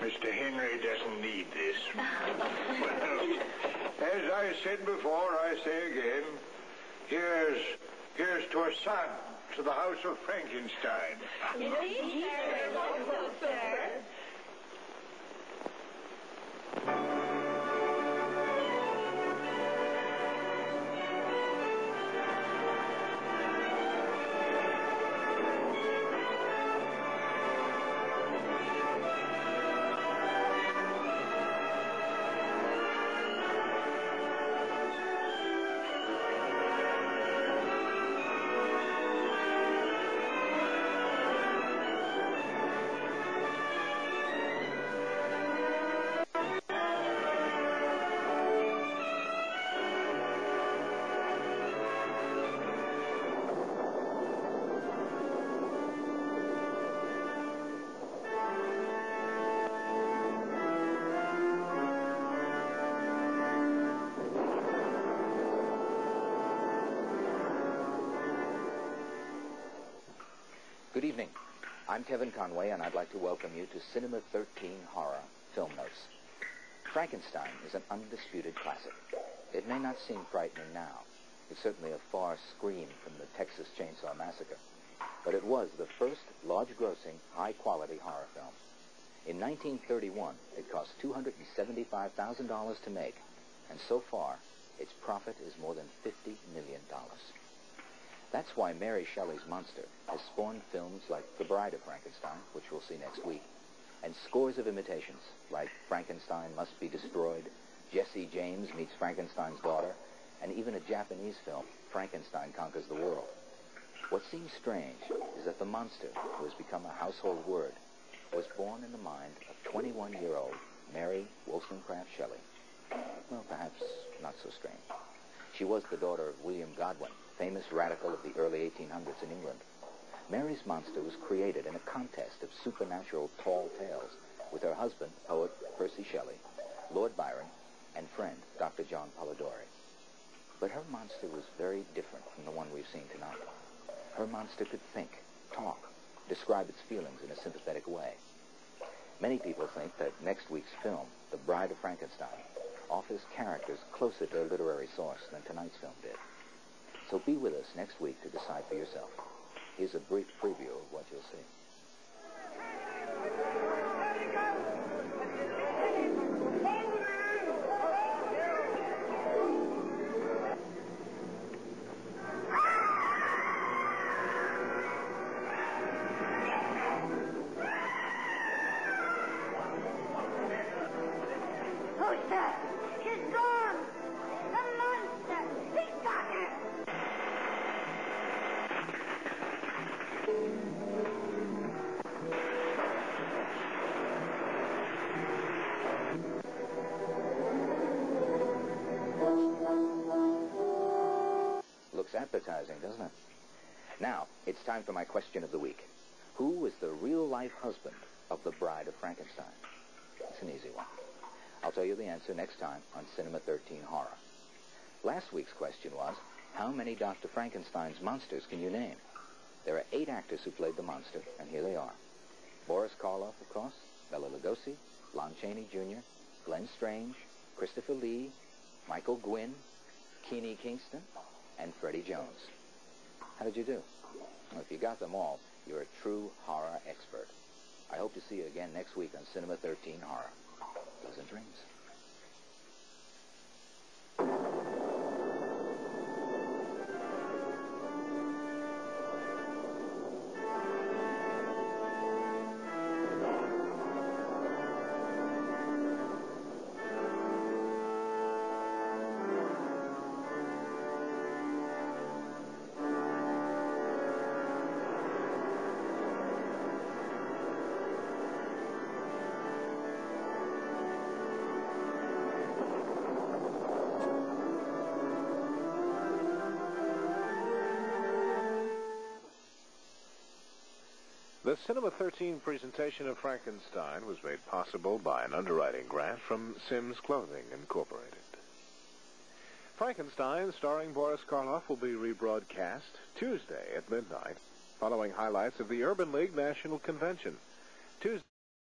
Mr. Henry doesn't need this. Well, as I said before, I say again, here's to a son, to the house of Frankenstein. Indeed, sir. Good evening. I'm Kevin Conway, and I'd like to welcome you to Cinema 13 Horror Film Notes. Frankenstein is an undisputed classic. It may not seem frightening now. It's certainly a far scream from the Texas Chainsaw Massacre. But it was the first large-grossing, high-quality horror film. In 1931, it cost $275,000 to make, and so far, its profit is more than $50 million. That's why Mary Shelley's monster has spawned films like The Bride of Frankenstein, which we'll see next week, and scores of imitations like Frankenstein Must Be Destroyed, Jesse James Meets Frankenstein's Daughter, and even a Japanese film, Frankenstein Conquers the World. What seems strange is that the monster, who has become a household word, was born in the mind of 21-year-old Mary Wollstonecraft Shelley. Well, perhaps not so strange. She was the daughter of William Godwin, famous radical of the early 1800s in England. Mary's monster was created in a contest of supernatural tall tales with her husband, poet Percy Shelley, Lord Byron, and friend Dr. John Polidori. But her monster was very different from the one we've seen tonight. Her monster could think, talk, describe its feelings in a sympathetic way. Many people think that next week's film, The Bride of Frankenstein, offers characters closer to their literary source than tonight's film did. So be with us next week to decide for yourself. Here's a brief preview of what you'll see. Who's that? He's gone! The monster! He's got her! Looks appetizing, doesn't it? Now, it's time for my question of the week. Who is the real-life husband of the Bride of Frankenstein? It's an easy one. I'll tell you the answer next time on Cinema 13 Horror. Last week's question was, how many Dr. Frankenstein's monsters can you name? There are 8 actors who played the monster, and here they are. Boris Karloff, of course, Bela Lugosi, Lon Chaney Jr., Glenn Strange, Christopher Lee, Michael Gwynn, Keene Kingston, and Freddie Jones. How did you do? Well, if you got them all, you're a true horror expert. I hope to see you again next week on Cinema 13 Horror. Pleasant dreams. The Cinema 13 presentation of Frankenstein was made possible by an underwriting grant from Sims Clothing, Incorporated. Frankenstein, starring Boris Karloff, will be rebroadcast Tuesday at midnight, following highlights of the Urban League National Convention. Tuesday.